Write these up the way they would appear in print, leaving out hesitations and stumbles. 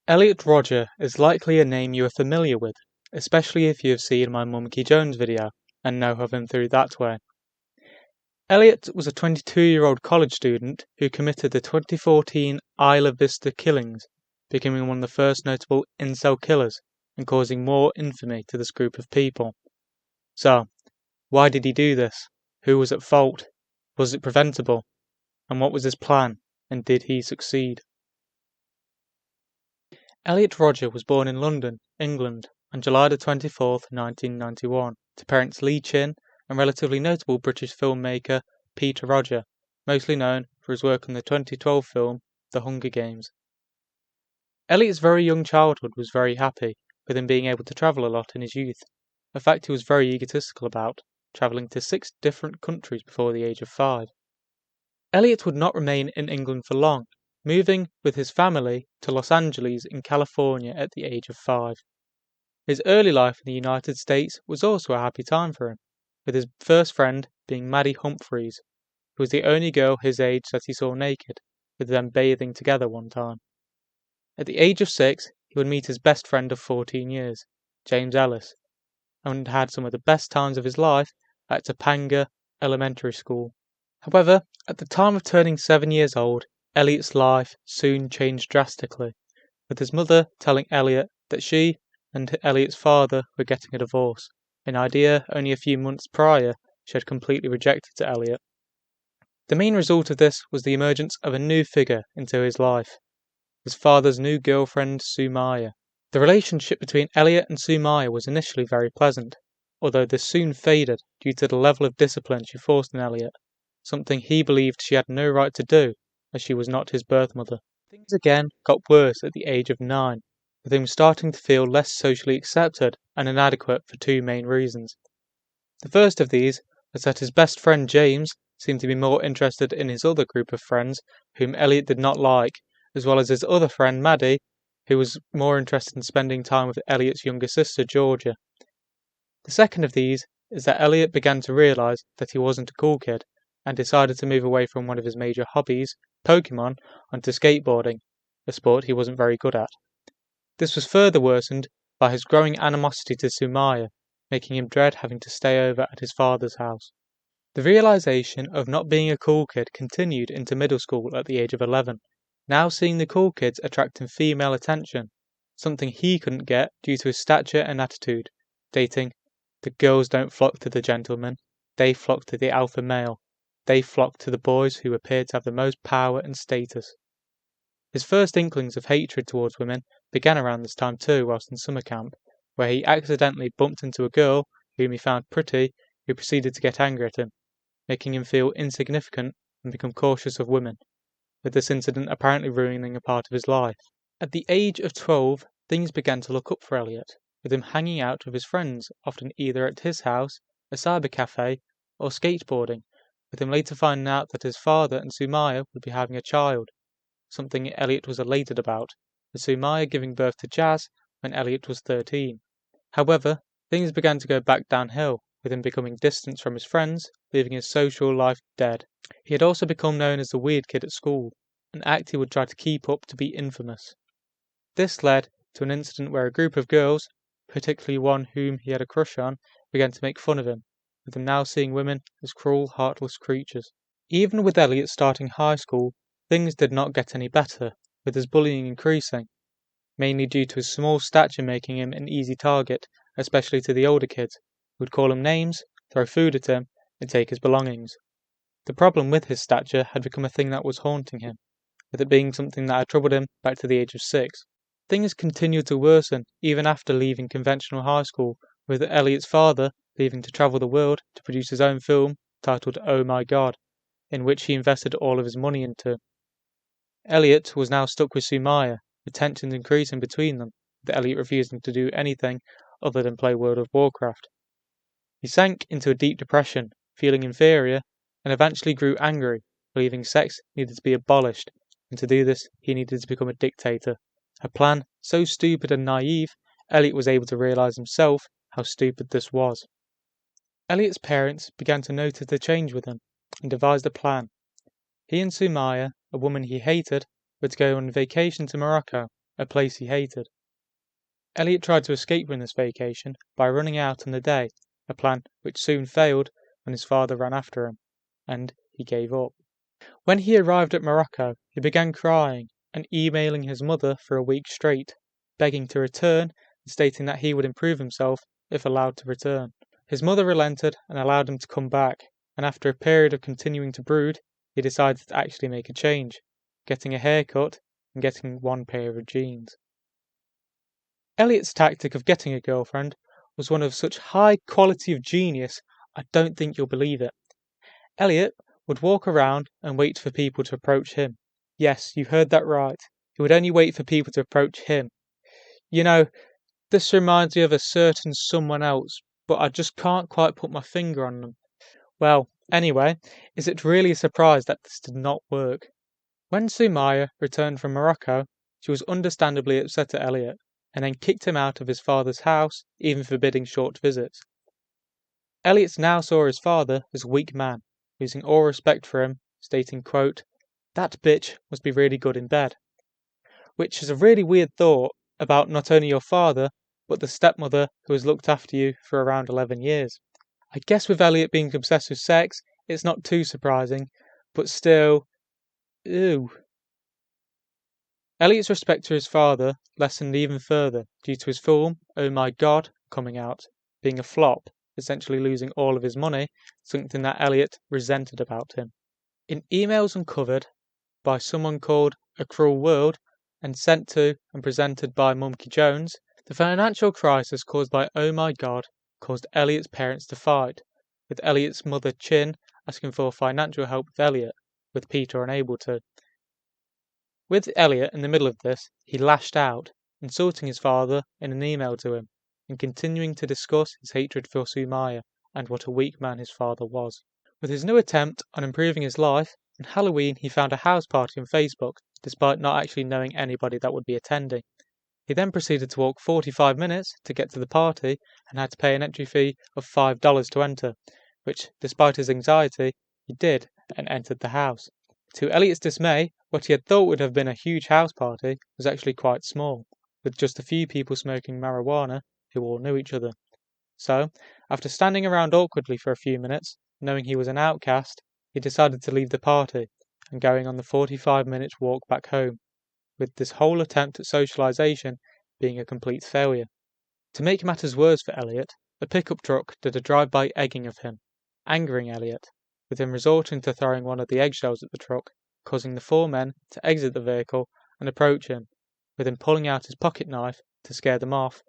Elliot Rodger is likely a name you are familiar with, especially if you have seen my Mumkey Jones video and know of him through that way. Elliot was a 22-year-old college student who committed the 2014 Isla Vista killings, becoming one of the first notable incel killers and causing more infamy to this group of people. So, why did he do this? Who was at fault? Was it preventable? And what was his plan? And did he succeed? Elliot Rodger was born in London, England, on July 24, 1991, to parents Lee Chin and relatively notable British filmmaker Peter Rodger, mostly known for his work on the 2012 film The Hunger Games. Elliot's very young childhood was very happy, with him being able to travel a lot in his youth, a fact he was very egotistical about, travelling to 6 different countries before the age of 5. Elliot would not remain in England for long, moving with his family to Los Angeles in California at the age of 5. His early life in the United States was also a happy time for him, with his first friend being Maddie Humphreys, who was the only girl his age that he saw naked, with them bathing together one time. At the age of 6, he would meet his best friend of 14 years, James Ellis, and had some of the best times of his life at Topanga Elementary School. However, at the time of turning 7 years old, Elliot's life soon changed drastically, with his mother telling Elliot that she and Elliot's father were getting a divorce, an idea only a few months prior she had completely rejected to Elliot. The main result of this was the emergence of a new figure into his life, his father's new girlfriend Sumaya. The relationship between Elliot and Sumaya was initially very pleasant, although this soon faded due to the level of discipline she forced on Elliot, something he believed she had no right to do, as she was not his birth mother. Things again got worse at the age of 9, with him starting to feel less socially accepted and inadequate for 2 main reasons. The first of these was that his best friend James seemed to be more interested in his other group of friends, whom Elliot did not like, as well as his other friend Maddie, who was more interested in spending time with Elliot's younger sister Georgia. The second of these is that Elliot began to realise that he wasn't a cool kid, and decided to move away from one of his major hobbies, Pokemon, onto skateboarding, a sport he wasn't very good at. This was further worsened by his growing animosity to Sumaya, making him dread having to stay over at his father's house. The realisation of not being a cool kid continued into middle school at the age of 11, now seeing the cool kids attracting female attention, something he couldn't get due to his stature and attitude, stating, "The girls don't flock to the gentleman, they flock to the alpha male. They flock to the boys who appear to have the most power and status." His first inklings of hatred towards women began around this time too, whilst in summer camp, where he accidentally bumped into a girl whom he found pretty, who proceeded to get angry at him, making him feel insignificant and become cautious of women, with this incident apparently ruining a part of his life. At the age of 12, things began to look up for Elliot, with him hanging out with his friends, often either at his house, a cyber cafe, or skateboarding, with him later finding out that his father and Sumaya would be having a child, something Elliot was elated about, with Sumaya giving birth to Jazz when Elliot was 13. However, things began to go back downhill, with him becoming distant from his friends, leaving his social life dead. He had also become known as the weird kid at school, an act he would try to keep up to be infamous. This led to an incident where a group of girls, particularly one whom he had a crush on, began to make fun of him, with him now seeing women as cruel, heartless creatures. Even with Elliot starting high school, things did not get any better, with his bullying increasing, mainly due to his small stature making him an easy target, especially to the older kids, who would call him names, throw food at him, and take his belongings. The problem with his stature had become a thing that was haunting him, with it being something that had troubled him back to the age of 6. Things continued to worsen even after leaving conventional high school, with Elliot's father leaving to travel the world to produce his own film titled Oh My God, in which he invested all of his money into. Elliot was now stuck with Sumaya, with tensions increasing between them, with Elliot refusing to do anything other than play World of Warcraft. He sank into a deep depression, feeling inferior, and eventually grew angry, believing sex needed to be abolished, and to do this he needed to become a dictator. A plan so stupid and naive, Elliot was able to realise himself how stupid this was. Elliot's parents began to notice the change with him, and devised a plan. He and Sumaya, a woman he hated, were to go on vacation to Morocco, a place he hated. Elliot tried to escape from this vacation by running out on the day, a plan which soon failed when his father ran after him, and he gave up. When he arrived at Morocco, he began crying and emailing his mother for a week straight, begging to return and stating that he would improve himself if allowed to return. His mother relented and allowed him to come back, and after a period of continuing to brood, he decided to actually make a change, getting a haircut and getting one pair of jeans. Elliot's tactic of getting a girlfriend was one of such high quality of genius, I don't think you'll believe it. Elliot would walk around and wait for people to approach him. Yes, you heard that right. He would only wait for people to approach him. You know, this reminds me of a certain someone else, but I just can't quite put my finger on them. Well, anyway, is it really a surprise that this did not work? When Sumaya returned from Morocco, she was understandably upset at Elliot, and then kicked him out of his father's house, even forbidding short visits. Elliot now saw his father as a weak man, losing all respect for him, stating, quote, "That bitch must be really good in bed." Which is a really weird thought about not only your father, but the stepmother who has looked after you for around 11 years. I guess with Elliot being obsessed with sex, it's not too surprising, but still, ew. Elliot's respect to his father lessened even further due to his film, Oh My God, coming out, being a flop, essentially losing all of his money, something that Elliot resented about him. In emails uncovered by someone called A Cruel World and sent to and presented by Mumky Jones, the financial crisis caused by Oh My God caused Elliot's parents to fight, with Elliot's mother Chin asking for financial help with Elliot, with Peter unable to. With Elliot in the middle of this, he lashed out, insulting his father in an email to him, and continuing to discuss his hatred for Sumaya and what a weak man his father was. With his new attempt on improving his life, on Halloween he found a house party on Facebook, despite not actually knowing anybody that would be attending. He then proceeded to walk 45 minutes to get to the party and had to pay an entry fee of $5 to enter, which, despite his anxiety, he did and entered the house. To Elliot's dismay, what he had thought would have been a huge house party was actually quite small, with just a few people smoking marijuana who all knew each other. So, after standing around awkwardly for a few minutes, knowing he was an outcast, he decided to leave the party and going on the 45-minute walk back home, with this whole attempt at socialization being a complete failure. To make matters worse for Elliot, a pickup truck did a drive-by egging of him, angering Elliot, with him resorting to throwing one of the eggshells at the truck, causing the four men to exit the vehicle and approach him, with him pulling out his pocket knife to scare them off,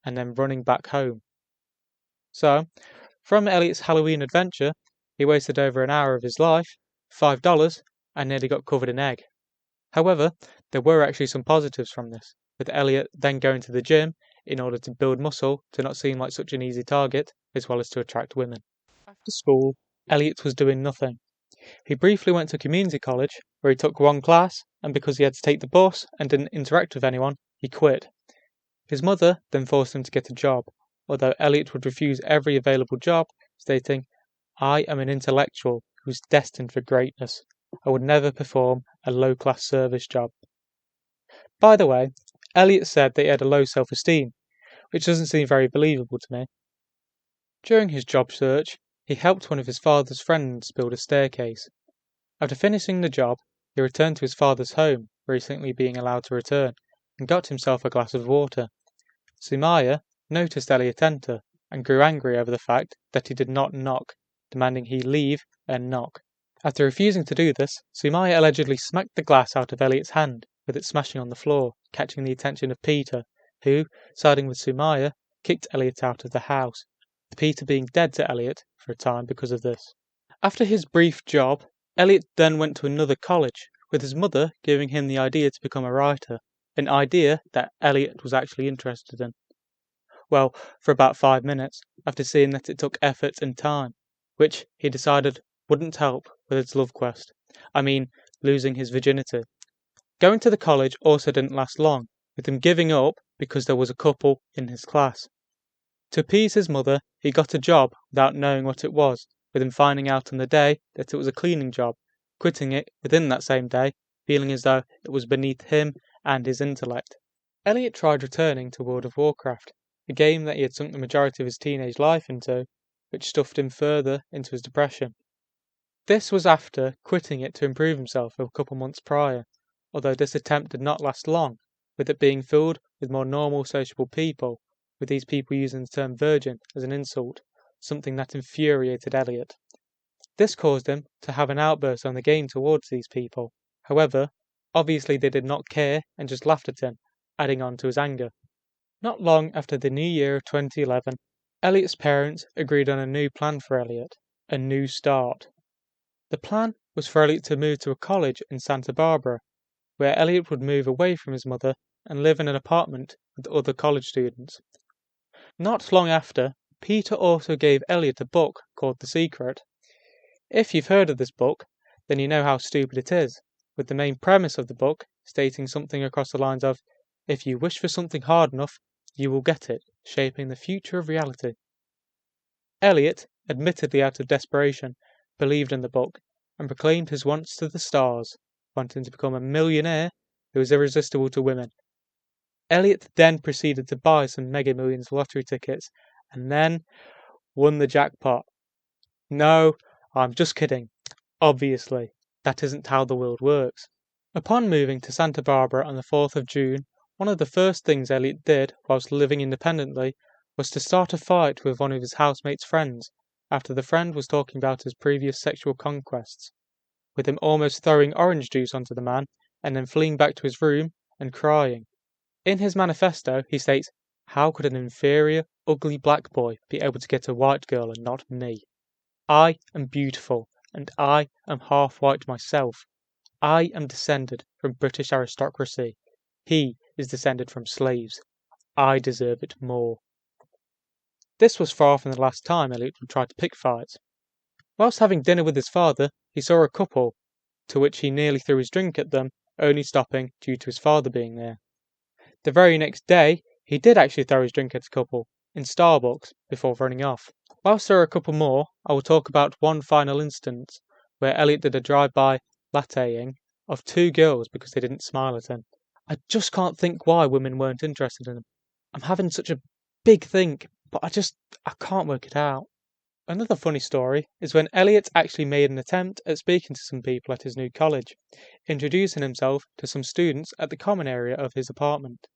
and then running back home. So, from Elliot's Halloween adventure, he wasted over an hour of his life, $5, and nearly got covered in egg. However, there were actually some positives from this, with Elliot then going to the gym in order to build muscle to not seem like such an easy target, as well as to attract women. After school, Elliot was doing nothing. He briefly went to community college, where he took one class, and because he had to take the bus and didn't interact with anyone, he quit. His mother then forced him to get a job, although Elliot would refuse every available job, stating, "I am an intellectual who is destined for greatness. I would never perform a low-class service job." By the way, Elliot said that he had a low self-esteem, which doesn't seem very believable to me. During his job search, he helped one of his father's friends build a staircase. After finishing the job, he returned to his father's home, recently being allowed to return, and got himself a glass of water. Sumaya noticed Elliot enter, and grew angry over the fact that he did not knock, demanding he leave and knock. After refusing to do this, Sumaya allegedly smacked the glass out of Elliot's hand, with it smashing on the floor, catching the attention of Peter, who, siding with Sumaya, kicked Elliot out of the house, with Peter being dead to Elliot for a time because of this. After his brief job, Elliot then went to another college, with his mother giving him the idea to become a writer, an idea that Elliot was actually interested in. Well, for about 5 minutes, after seeing that it took effort and time, which he decided wouldn't help with his love quest. I mean, losing his virginity. Going to the college also didn't last long, with him giving up because there was a couple in his class. To appease his mother, he got a job without knowing what it was, with him finding out on the day that it was a cleaning job, quitting it within that same day, feeling as though it was beneath him and his intellect. Elliot tried returning to World of Warcraft, a game that he had sunk the majority of his teenage life into, which stuffed him further into his depression. This was after quitting it to improve himself a couple months prior, although this attempt did not last long, with it being filled with more normal sociable people, with these people using the term virgin as an insult, something that infuriated Elliot. This caused him to have an outburst on the game towards these people. However, obviously they did not care and just laughed at him, adding on to his anger. Not long after the new year of 2011, Elliot's parents agreed on a new plan for Elliot, a new start. The plan was for Elliot to move to a college in Santa Barbara, where Elliot would move away from his mother and live in an apartment with other college students. Not long after, Peter also gave Elliot a book called The Secret. If you've heard of this book, then you know how stupid it is, with the main premise of the book stating something across the lines of, if you wish for something hard enough, you will get it, shaping the future of reality. Elliot, admittedly out of desperation, believed in the book and proclaimed his wants to the stars, wanting to become a millionaire who was irresistible to women. Elliot then proceeded to buy some Mega Millions lottery tickets and then won the jackpot. No, I'm just kidding. Obviously, that isn't how the world works. Upon moving to Santa Barbara on the 4th of June, one of the first things Elliot did whilst living independently was to start a fight with one of his housemate's friends, after the friend was talking about his previous sexual conquests, with him almost throwing orange juice onto the man and then fleeing back to his room and crying. In his manifesto, he states, "How could an inferior, ugly black boy be able to get a white girl and not me? I am beautiful, and I am half white myself. I am descended from British aristocracy. He is descended from slaves. I deserve it more." This was far from the last time Elliot would try to pick fights. Whilst having dinner with his father, he saw a couple, to which he nearly threw his drink at them, only stopping due to his father being there. The very next day, he did actually throw his drink at a couple, in Starbucks, before running off. Whilst there are a couple more, I will talk about one final instance, where Elliot did a drive-by latteing of two girls because they didn't smile at him. I just can't think why women weren't interested in him. I'm having such a big think, but I can't work it out. Another funny story is when Elliot actually made an attempt at speaking to some people at his new college, introducing himself to some students at the common area of his apartment.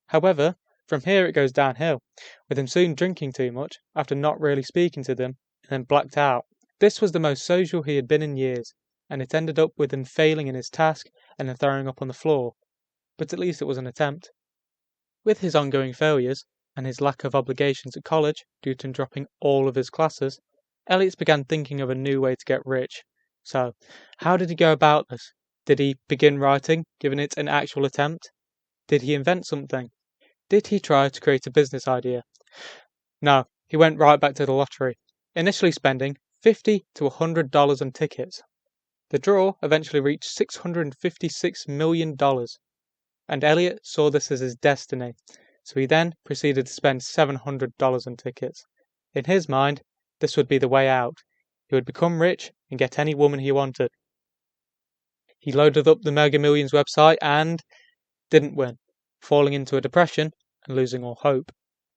However, from here it goes downhill, with him soon drinking too much after not really speaking to them, and then blacked out. This was the most social he had been in years, and it ended up with him failing in his task and then throwing up on the floor. But at least it was an attempt. With his ongoing failures, and his lack of obligations at college due to him dropping all of his classes, Elliot began thinking of a new way to get rich. So, how did he go about this? Did he begin writing, giving it an actual attempt? Did he invent something? Did he try to create a business idea? No, he went right back to the lottery, initially spending $50 to $100 on tickets. The draw eventually reached $656 million, and Elliot saw this as his destiny, so he then proceeded to spend $700 on tickets. In his mind, this would be the way out. He would become rich and get any woman he wanted. He loaded up the Mega Millions website and didn't win, falling into a depression and losing all hope.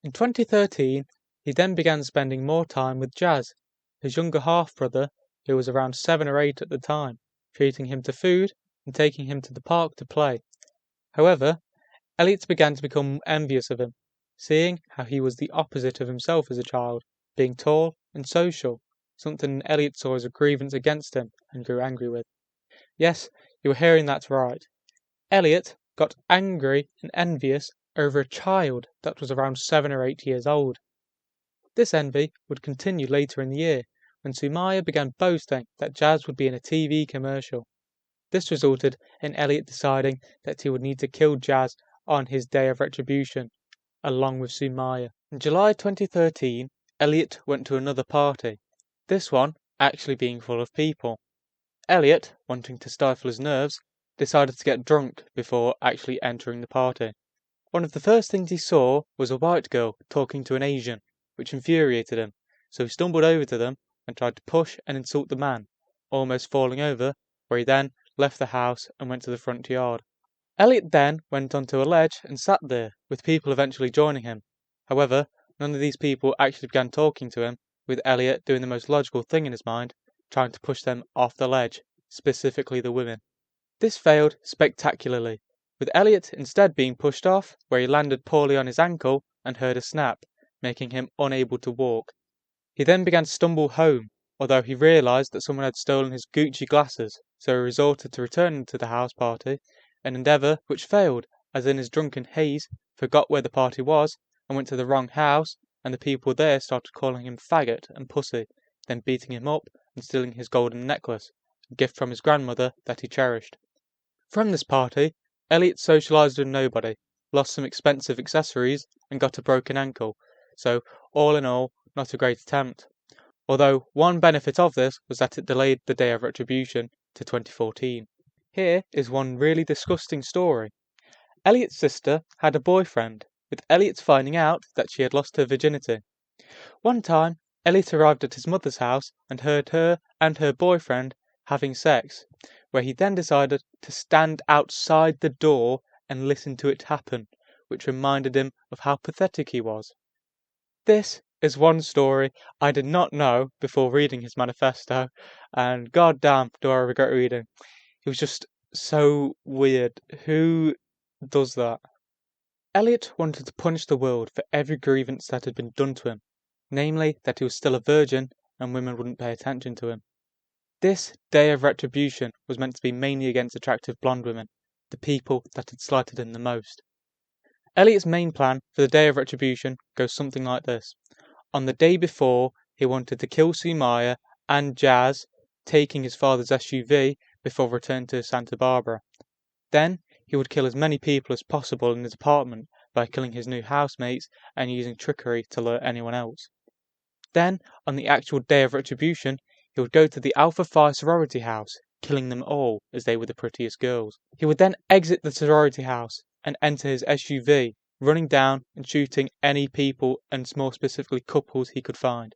In 2013, he then began spending more time with Jazz, his younger half-brother, who was around 7 or 8 at the time, treating him to food and taking him to the park to play. However, Elliot began to become envious of him, seeing how he was the opposite of himself as a child, being tall and social, something Elliot saw as a grievance against him and grew angry with. Yes, you were hearing that right. Elliot got angry and envious over a child that was around 7 or 8 years old. This envy would continue later in the year, when Sumaya began boasting that Jazz would be in a TV commercial. This resulted in Elliot deciding that he would need to kill Jazz on his day of retribution, along with Sumaya. In July 2013, Elliot went to another party, this one actually being full of people. Elliot, wanting to stifle his nerves, decided to get drunk before actually entering the party. One of the first things he saw was a white girl talking to an Asian, which infuriated him, so he stumbled over to them and tried to push and insult the man, almost falling over, where he then left the house and went to the front yard. Elliot then went onto a ledge and sat there, with people eventually joining him. However, none of these people actually began talking to him, with Elliot doing the most logical thing in his mind, trying to push them off the ledge, specifically the women. This failed spectacularly, with Elliot instead being pushed off, where he landed poorly on his ankle and heard a snap, making him unable to walk. He then began to stumble home, although he realised that someone had stolen his Gucci glasses, so he resorted to returning to the house party, an endeavour which failed, as in his drunken haze, forgot where the party was, and went to the wrong house, and the people there started calling him faggot and pussy, then beating him up and stealing his golden necklace, a gift from his grandmother that he cherished. From this party, Elliot socialised with nobody, lost some expensive accessories, and got a broken ankle, so all in all, not a great attempt. Although one benefit of this was that it delayed the day of retribution to 2014. Here is one really disgusting story. Elliot's sister had a boyfriend, with Elliot finding out that she had lost her virginity. One time, Elliot arrived at his mother's house and heard her and her boyfriend having sex, where he then decided to stand outside the door and listen to it happen, which reminded him of how pathetic he was. This is one story I did not know before reading his manifesto, and goddamn do I regret reading. It was just so weird. Who does that? Elliot wanted to punish the world for every grievance that had been done to him, namely that he was still a virgin and women wouldn't pay attention to him. This day of retribution was meant to be mainly against attractive blonde women, the people that had slighted him the most. Elliot's main plan for the day of retribution goes something like this. On the day before, he wanted to kill Sumaya and Jazz, taking his father's SUV before returning to Santa Barbara. Then, he would kill as many people as possible in his apartment by killing his new housemates and using trickery to lure anyone else. Then, on the actual day of retribution, he would go to the Alpha Phi sorority house, killing them all as they were the prettiest girls. He would then exit the sorority house and enter his SUV, running down and shooting any people and more specifically couples he could find.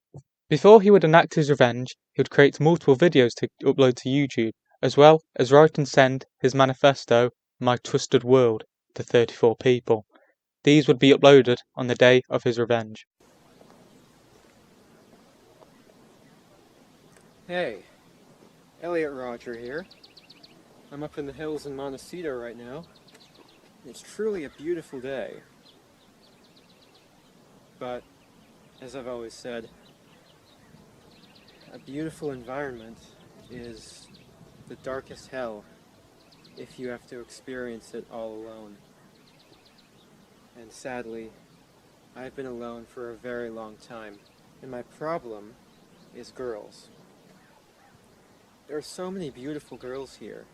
Before he would enact his revenge, he would create multiple videos to upload to YouTube, as well as write and send his manifesto, My Twisted World, to 34 people. These would be uploaded on the day of his revenge. Hey, Elliot Rodger here. I'm up in the hills in Montecito right now. It's truly a beautiful day. But, as I've always said, a beautiful environment is the darkest hell if you have to experience it all alone. And sadly, I've been alone for a very long time. And my problem is girls. There are so many beautiful girls here,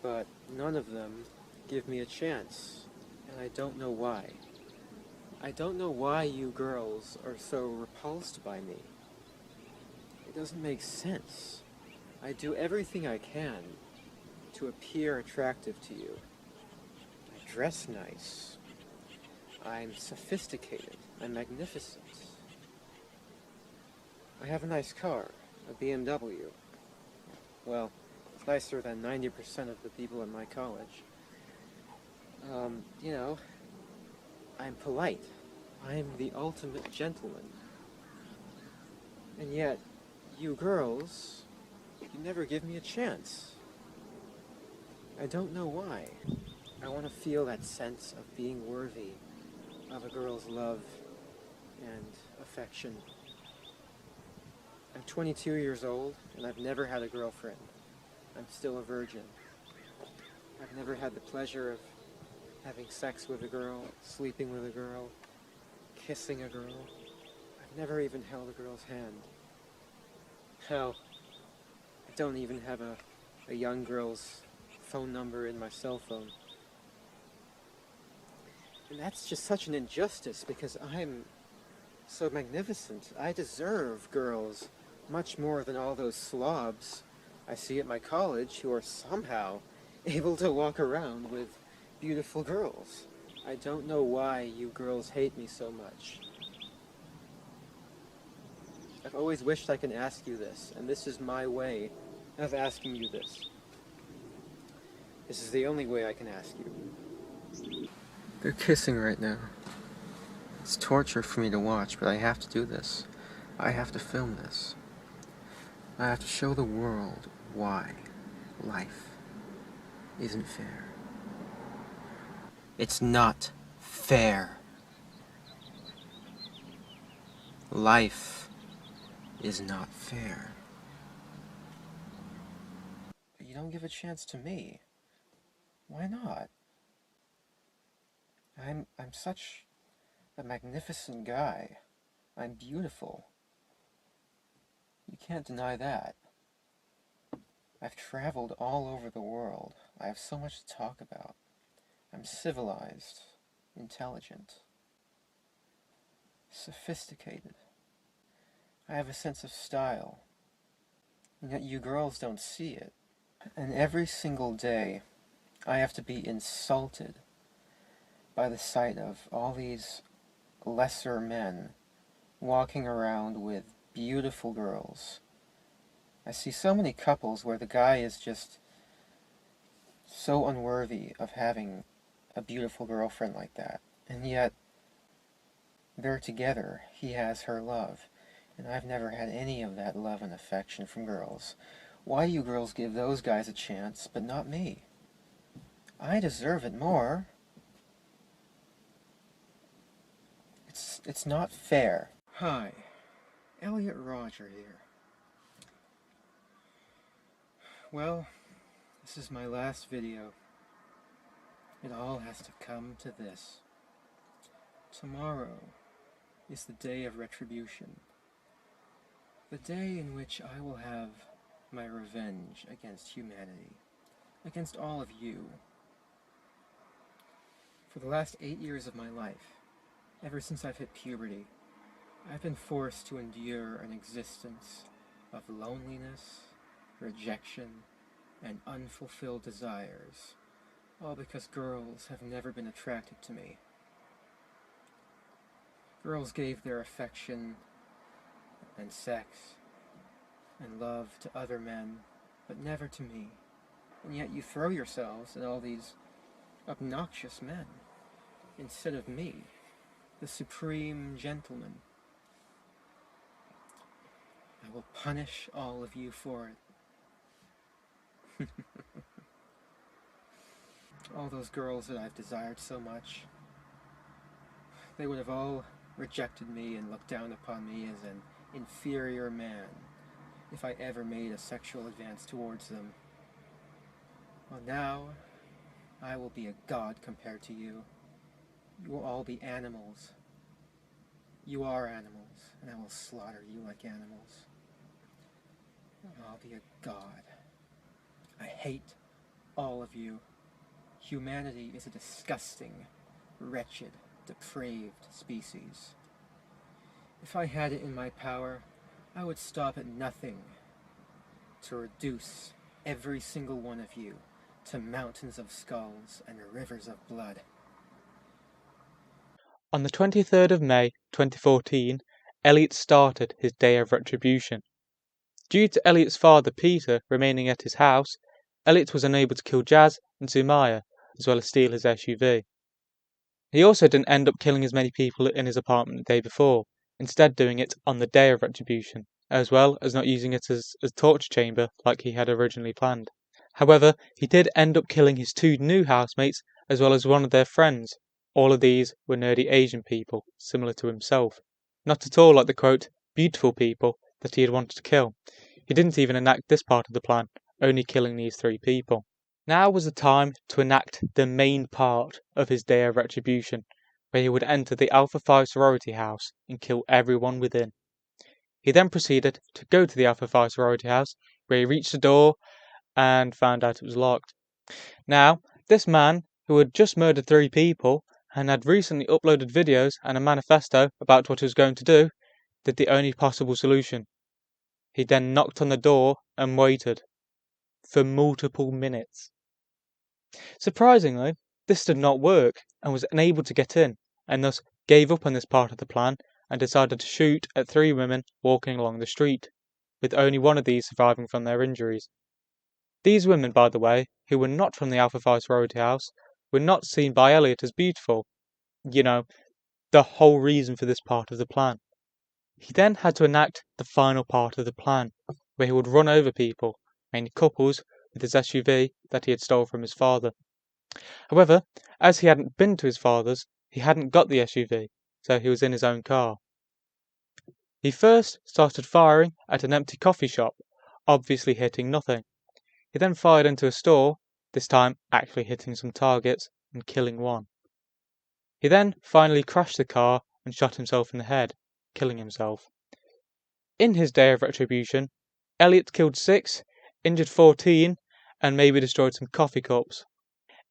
but none of them give me a chance, and I don't know why. I don't know why you girls are so repulsed by me. It doesn't make sense. I do everything I can to appear attractive to you. I dress nice. I'm sophisticated. I'm magnificent. I have a nice car. A BMW. Well, it's nicer than 90% of the people in my college. I'm polite. I'm the ultimate gentleman. And yet, you girls, you never give me a chance. I don't know why. I want to feel that sense of being worthy of a girl's love and affection. I'm 22 years old, and I've never had a girlfriend. I'm still a virgin. I've never had the pleasure of having sex with a girl, sleeping with a girl, kissing a girl. I've never even held a girl's hand. Hell, I don't even have a young girl's phone number in my cell phone. And that's just such an injustice, because I'm so magnificent. I deserve girls much more than all those slobs I see at my college who are somehow able to walk around with beautiful girls. I don't know why you girls hate me so much. I've always wished I could ask you this, and this is my way of asking you this. This is the only way I can ask you. They're kissing right now. It's torture for me to watch, but I have to do this. I have to film this. I have to show the world why life isn't fair. It's not fair. Life is not fair. But you don't give a chance to me. Why not? I'm such a magnificent guy. I'm beautiful. You can't deny that. I've traveled all over the world. I have so much to talk about. I'm civilized, intelligent, sophisticated. I have a sense of style. And yet you girls don't see it. And every single day, I have to be insulted by the sight of all these lesser men walking around with beautiful girls. I see so many couples where the guy is just so unworthy of having a beautiful girlfriend like that. And yet, they're together. He has her love. And I've never had any of that love and affection from girls. Why do you girls give those guys a chance, but not me? I deserve it more. It's not fair. Hi, Elliot Rodger here. Well, this is my last video. It all has to come to this. Tomorrow is the day of retribution. The day in which I will have my revenge against humanity, against all of you. For the last 8 years of my life, ever since I've hit puberty, I've been forced to endure an existence of loneliness, rejection, and unfulfilled desires, all because girls have never been attracted to me. Girls gave their affection and sex and love to other men, but never to me. And yet you throw yourselves at all these obnoxious men instead of me, the supreme gentleman. I will punish all of you for it. All those girls that I've desired so much, they would have all rejected me and looked down upon me as an inferior man if I ever made a sexual advance towards them. Well, now I will be a god compared to you. You will all be animals. You are animals, and I will slaughter you like animals. I'll be a god. I hate all of you. Humanity is a disgusting, wretched, depraved species. If I had it in my power, I would stop at nothing to reduce every single one of you to mountains of skulls and rivers of blood. On the 23rd of May 2014, Elliot started his day of retribution. Due to Elliot's father Peter remaining at his house, Elliot was unable to kill Jazz and Sumaya, as well as steal his SUV. He also didn't end up killing as many people in his apartment the day before, instead doing it on the day of retribution, as well as not using it as a torture chamber like he had originally planned. However, he did end up killing his 2 new housemates as well as one of their friends. All of these were nerdy Asian people, similar to himself. Not at all like the quote, beautiful people that he had wanted to kill. He didn't even enact this part of the plan, only killing these 3 people. Now was the time to enact the main part of his day of retribution, where he would enter the Alpha Phi sorority house and kill everyone within. He then proceeded to go to the Alpha Phi sorority house, where he reached the door and found out it was locked. Now, this man, who had just murdered 3 people and had recently uploaded videos and a manifesto about what he was going to do, did the only possible solution. He then knocked on the door and waited for multiple minutes. Surprisingly, this did not work and was unable to get in, and thus gave up on this part of the plan and decided to shoot at 3 women walking along the street, with only one of these surviving from their injuries. These women, by the way, who were not from the Alpha Phi sorority house, were not seen by Elliot as beautiful. You know, the whole reason for this part of the plan. He then had to enact the final part of the plan, where he would run over people, mainly couples, with his SUV that he had stolen from his father. However, as he hadn't been to his father's, he hadn't got the SUV, so he was in his own car. He first started firing at an empty coffee shop, obviously hitting nothing. He then fired into a store, this time actually hitting some targets and killing one. He then finally crashed the car and shot himself in the head, killing himself. In his day of retribution, Elliot killed 6, injured 14, and maybe destroyed some coffee cups.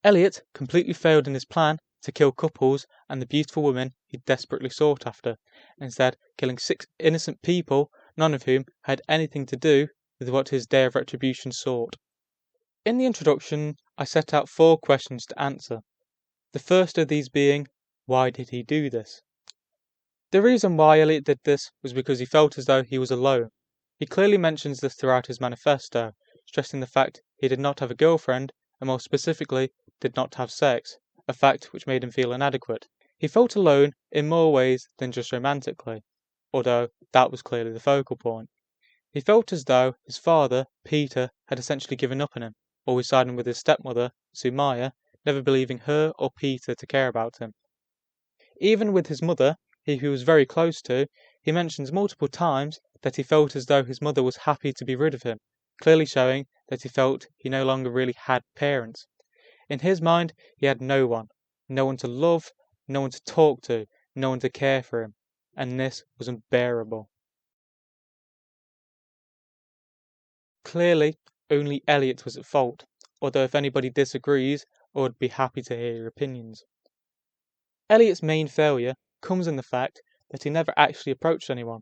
Elliot completely failed in his plan to kill couples and the beautiful women he desperately sought after, instead killing 6 innocent people, none of whom had anything to do with what his day of retribution sought. In the introduction, I set out 4 questions to answer. The first of these being, why did he do this? The reason why Elliot did this was because he felt as though he was alone. He clearly mentions this throughout his manifesto, stressing the fact he did not have a girlfriend, and more specifically, did not have sex, a fact which made him feel inadequate. He felt alone in more ways than just romantically, although that was clearly the focal point. He felt as though his father, Peter, had essentially given up on him, always siding with his stepmother, Sumaya, never believing her or Peter to care about him. Even with his mother, who he was very close to, he mentions multiple times that he felt as though his mother was happy to be rid of him, clearly showing that he felt he no longer really had parents. In his mind, he had no one to love, no one to talk to, no one to care for him, and this was unbearable. Clearly, only Elliot was at fault, although if anybody disagrees, I would be happy to hear your opinions. Elliot's main failure comes in the fact that he never actually approached anyone,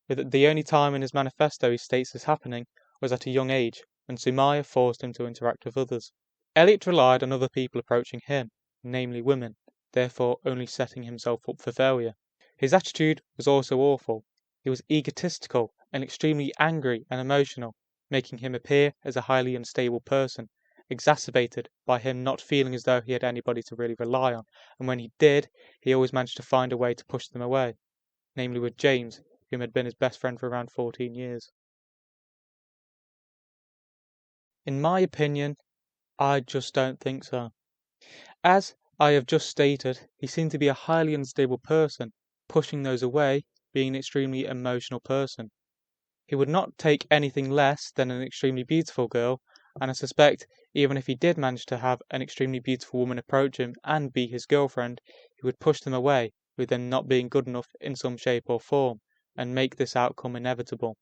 with the only time in his manifesto he states this happening was at a young age, when Sumaya forced him to interact with others. Elliot relied on other people approaching him, namely women, therefore only setting himself up for failure. His attitude was also awful. He was egotistical and extremely angry and emotional, making him appear as a highly unstable person, exacerbated by him not feeling as though he had anybody to really rely on, and when he did, he always managed to find a way to push them away, namely with James, whom had been his best friend for around 14 years. In my opinion, I just don't think so. As I have just stated, he seemed to be a highly unstable person, pushing those away, being an extremely emotional person. He would not take anything less than an extremely beautiful girl, and I suspect even if he did manage to have an extremely beautiful woman approach him and be his girlfriend, he would push them away, with them not being good enough in some shape or form, and make this outcome inevitable.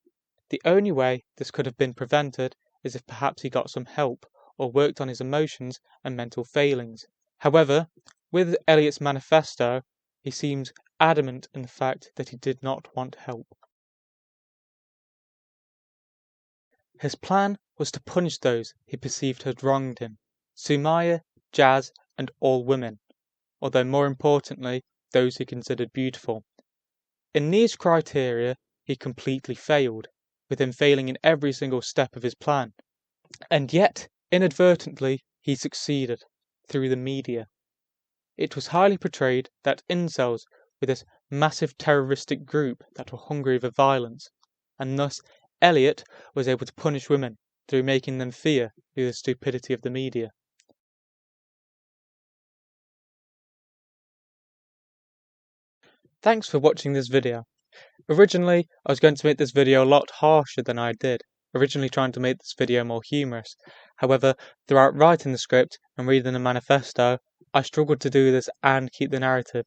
The only way this could have been prevented is if perhaps he got some help, or worked on his emotions and mental failings. However, with Elliot's manifesto, he seems adamant in the fact that he did not want help. His plan was to punish those he perceived had wronged him, Sumaya, Jazz, and all women, although more importantly, those he considered beautiful. In these criteria, he completely failed, with him failing in every single step of his plan. And yet, inadvertently, he succeeded, through the media. It was highly portrayed that incels were this massive terroristic group that were hungry for violence, and thus Elliot was able to punish women through making them fear through the stupidity of the media. Thanks for watching this video. Originally, I was going to make this video a lot harsher than I did, originally trying to make this video more humorous. However, throughout writing the script and reading the manifesto, I struggled to do this and keep the narrative.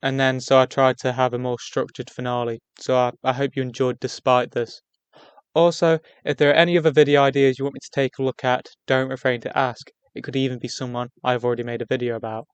And then so I tried to have a more structured finale, so I hope you enjoyed despite this. Also, if there are any other video ideas you want me to take a look at, don't refrain to ask. It could even be someone I've already made a video about.